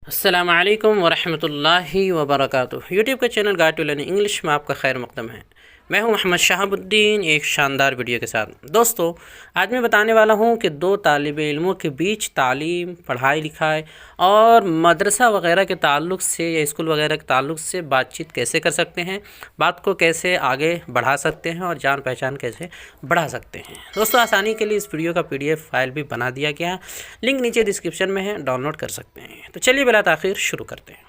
अस्सलाम वालेकुम वरहमतुल्लाहि वबरकातुह। यूट्यूब का channel guide to learning English में आपका खैर मकदम है। मैं हूं मोहम्मद शहाबुद्दीन, एक शानदार वीडियो के साथ। दोस्तों, आज मैं बताने वाला हूं कि दो तालिब इल्मों के बीच तालीम, पढ़ाई लिखाई और मदरसा वगैरह के ताल्लुक़ से या स्कूल वगैरह के ताल्लुक़ से बातचीत कैसे कर सकते हैं, बात को कैसे आगे बढ़ा सकते हैं और जान पहचान कैसे बढ़ा सकते हैं। दोस्तों, आसानी के लिए इस वीडियो का PDF फाइल भी बना दिया गया है, लिंक नीचे डिस्क्रिप्शन में है, डाउनलोड कर सकते हैं। तो चलिए बिला ताख़ीर शुरू करते हैं।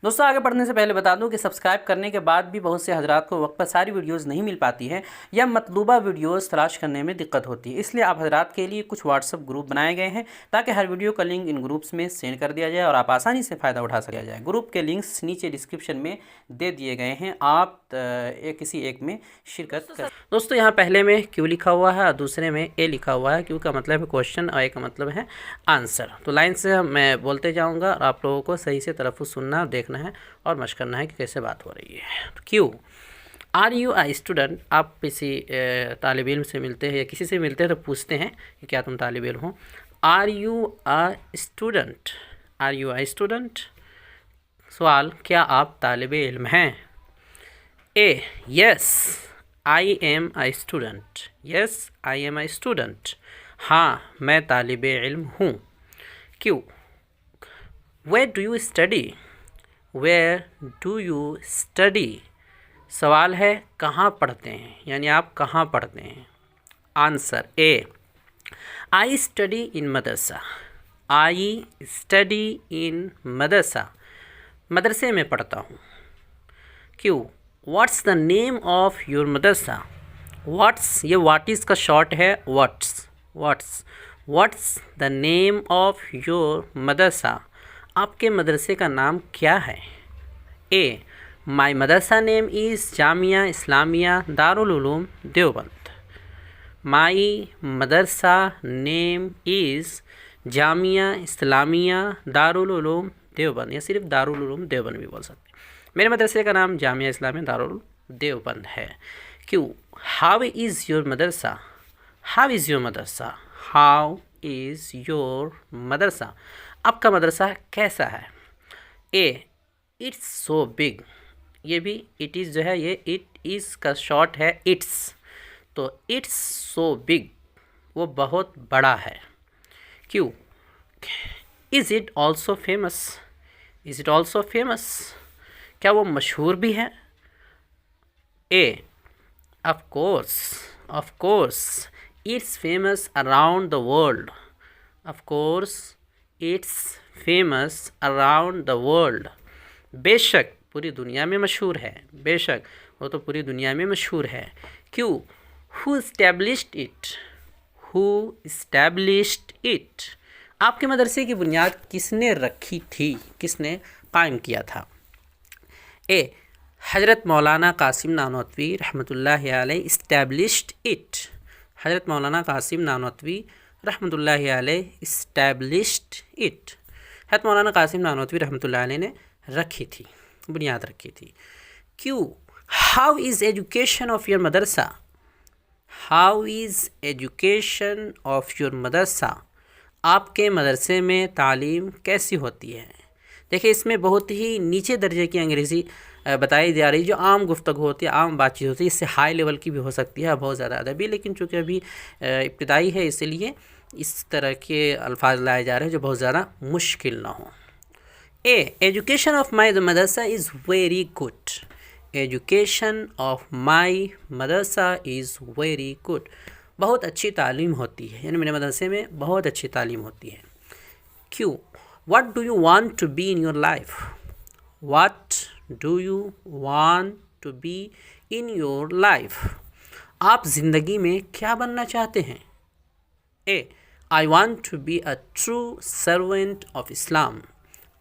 दोस्तों, आगे बढ़ने से पहले बता दूं कि सब्सक्राइब करने के बाद भी बहुत से हजरात को वक्त पर सारी वीडियोस नहीं मिल पाती है या मतलूबा वीडियोस तलाश करने में दिक्कत होती है। इसलिए आप हजरात के लिए कुछ व्हाट्सअप ग्रुप बनाए गए हैं ताकि हर वीडियो का लिंक इन ग्रुप्स में सेंड कर दिया जाए और आप आसानी से फ़ायदा उठा सका जाए। ग्रुप के लिंक्स नीचे डिस्क्रिप्शन में दे दिए गए हैं, आप किसी एक में शिरकत कर। दोस्तों, यहाँ पहले में क्यू लिखा हुआ है और दूसरे में ए लिखा हुआ है। क्यू का मतलब है क्वेश्चन और ए का मतलब है आंसर। तो लाइन से मैं बोलते जाऊँगा और आप लोगों को सही से तलफ़्फ़ुज़ सुनना और देखना है और मशक करना है कि कैसे बात हो रही है। तो Q, are you a student. आप किसी तालिब इल्म से मिलते हैं या किसी से मिलते हैं तो पूछते हैं कि क्या तुम तालिब इल्म हो। Are you a student, are you a student. सवाल, क्या आप तालिब इल्म हैं। A, yes I am a student, yes I am a student. हाँ, मैं तालिब इल्म हूँ। Q, where do you study, where do you study. सवाल है कहाँ पढ़ते हैं, यानी आप कहाँ पढ़ते हैं। Answer A, I study in मदरसा, आई स्टडी इन मदरसा। मदरसे में पढ़ता हूँ। Q, what's the name of your मदरसा। व्हाट्स, ये व्हाट इज़ का शॉर्ट है what's, what's the name of your मदरसा। आपके मदरसे का नाम क्या है। ए, माई मदरसा name is Jamia Islamia Darul Uloom Deoband. My मदरसा नेम इज़ जामिया इस्लामिया दारुल उलूम देवबंद, या सिर्फ दारुल उलूम देवबंद भी बोल सकते हैं। मेरे मदरसे का नाम जामिया इस्लामिया दारुल देवबंद है। Q, how is your madrasa, how is your madrasa, how is your madrasa. आपका मदरसा कैसा है। A, it's so big. ये भी इट इज़ जो है, ये इट इज़ का शॉर्ट है इट्स, तो इट्स सो बिग, वो बहुत बड़ा है। Q, is it also famous, is it also famous. क्या वो मशहूर भी है। A, of course it's famous around the world, of course it's famous around the world. बेशक पूरी दुनिया में मशहूर है, बेशक वो तो पूरी दुनिया में मशहूर है। क्यों, who established it, who established it. आपके मदरसे की बुनियाद किसने रखी थी, किसने कायम किया था। ए, हज़रत मौलाना कासिम नानोतवी रहमतुल्लाहि अलैह इस्टेब्लिश्ड इट, हज़रत मौलाना कासिम नानोतवी रहमतुल्लाहि अलैह इस्टेब्लिश्ड इट। हज़रत मौलाना कासिम नानोतवी रहमतुल्लाहि अलैह ने रखी थी, बुनियाद रखी थी। Q, how is education of your madrasa, how is education of your मदरसा। आपके मदरसे में तालीम कैसी होती है। देखिए, इसमें बहुत ही नीचे दर्जे की अंग्रेज़ी बताई जा रही, जो आम गुफ्तगू होती है, आम बातचीत होती है। इससे हाई लेवल की भी हो सकती है, बहुत ज़्यादा अदबी, लेकिन चूँकि अभी इब्तिदाई है इसलिए इस तरह के अल्फाज लाए जा रहे हैं जो बहुत ज़्यादा मुश्किल ना हो। A, education of my madrasa is very good, education of my madrasa is very good. बहुत अच्छी तालीम होती है, यानी मेरे मदरसे में बहुत अच्छी तालीम होती है। Q, what do you want to be in your life, what do you want to be in your life. आप ज़िंदगी में क्या बनना चाहते हैं। A, I want to be a true servant of Islam,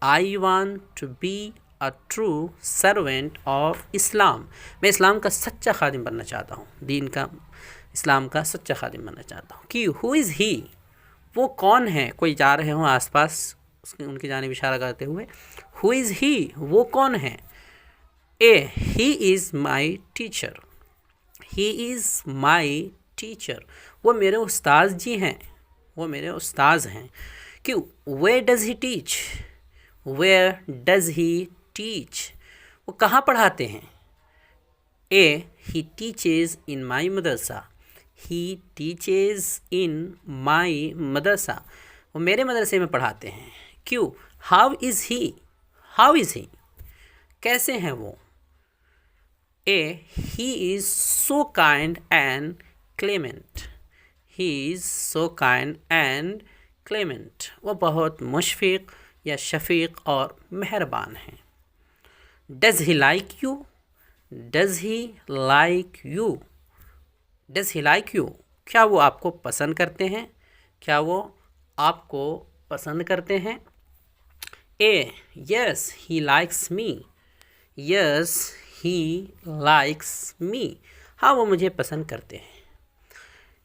I want to be a true servant of Islam. मैं इस्लाम का सच्चा खादिम बनना चाहता हूँ, दीन का, इस्लाम का सच्चा खादिम बनना चाहता हूँ। कि हु इज़ ही, वो कौन है। कोई जा रहे हों आसपास, उनकी जानिब इशारा करते हुए, हु इज़ ही, वो कौन है। A, he is my teacher, he is my teacher. वो मेरे उस्ताद जी हैं, वो मेरे उस्ताद हैं। Q where does he teach, where does he teach, वो कहाँ पढ़ाते हैं? ए, ही टीचेज इन माई मदरसा, ही टीचेज इन माई मदरसा, वो मेरे मदरसे में पढ़ाते हैं। Q? How is he, how is he, कैसे हैं वो? A, he is so kind and clement, he is so kind and clement, वो बहुत मुशफ़िक़ या शफ़ीक़ और मेहरबान हैं। Does he like you, does he like you, does he like you, क्या वो आपको पसंद करते हैं? क्या वो आपको पसंद करते हैं? A, yes he likes me, yes he likes me, हाँ वो मुझे पसंद करते हैं।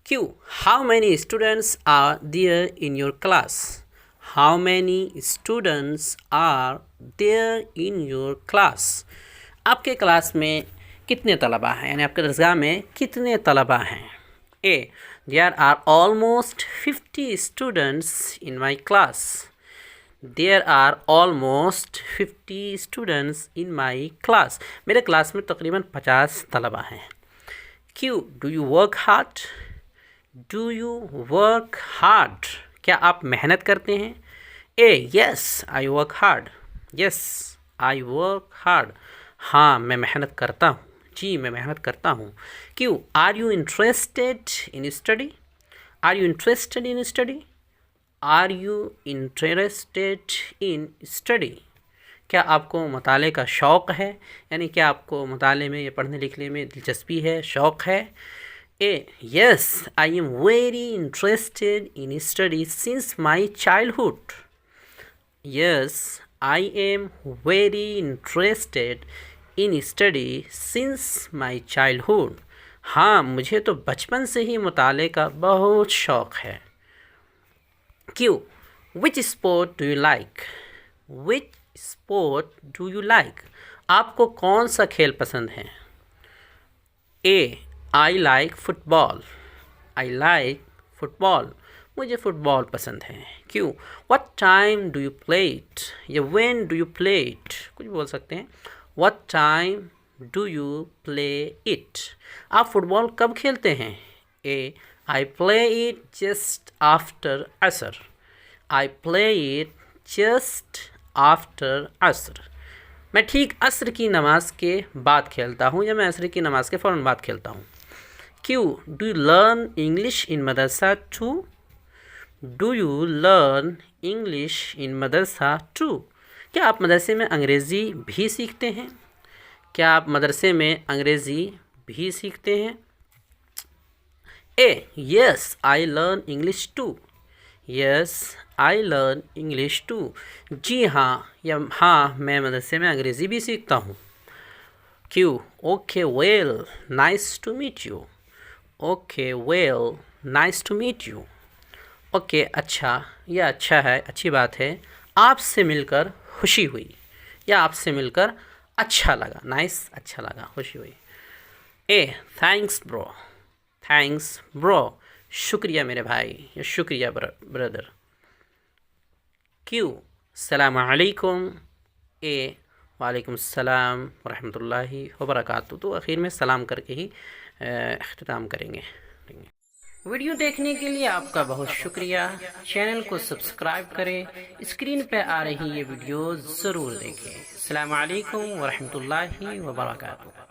Q? How many students are there in your class, how many students are there in your class, आपके क्लास में कितने तलबा हैं, यानी आपके दरगाह में कितने तलबा हैं? A, there are almost 50 students in my class, there are almost 50 students in my class, मेरे क्लास में तकरीबन 50 तलबा हैं। Q? Do you work hard, do you work hard, क्या आप मेहनत करते हैं? A, yes I work hard, yes I work hard, हाँ मैं मेहनत करता हूँ, जी मैं मेहनत करता हूँ। क्यों? Are you interested in study, are you interested in study, are you interested in study, क्या आपको मताले का शौक़ है, यानी क्या आपको मताले में या पढ़ने लिखने में दिलचस्पी है, शौक़ है? A, yes I am very interested in study since my childhood, yes I am very interested in study since my childhood, हाँ मुझे तो बचपन से ही मुताले का बहुत शौक़ है। Q? Which sport do you like, which sport do you like, आपको कौन सा खेल पसंद है? A, I like football, I like football, मुझे फ़ुटबॉल पसंद है। Q? What time do you play it, या when do you play it, कुछ बोल सकते हैं। What time do you play it, आप फुटबॉल कब खेलते हैं? A, I play it just after Asr, I play it just after असर, मैं ठीक असर की नमाज के बाद खेलता हूँ, या मैं असर की नमाज के फ़ौरन बाद खेलता हूँ। क्यों? Do you learn English in madrasa too, do you learn English in madrasa too, क्या आप मदरसे में अंग्रेज़ी भी सीखते हैं? क्या आप मदरसे में अंग्रेज़ी भी सीखते हैं? A, yes I learn English too, yes I learn English too, जी हाँ या हाँ मैं मदरसे में अंग्रेज़ी भी सीखता हूँ। क्यों? Okay well nice to meet you, okay well nice to meet you, okay अच्छा, यह अच्छा है, अच्छी बात है, आपसे मिलकर खुशी हुई, या आपसे मिलकर अच्छा लगा, नाइस अच्छा लगा, खुशी हुई। ए, थैंक्स ब्रो, थैंक्स ब्रो, शुक्रिया मेरे भाई, या शुक्रिया ब्रदर। क्यों? सलाम अलैकुम, ए, वालेकुम सलाम व रहमतुल्लाहि व बरकातुहू, तो आखिर में सलाम करके ही इख्तिताम करेंगे। वीडियो देखने के लिए आपका बहुत शुक्रिया, चैनल को सब्सक्राइब करें, स्क्रीन पे आ रही ये वीडियो ज़रूर देखें। अस्सलाम वालेकुम व रहमतुल्लाहि व बरकातुहू।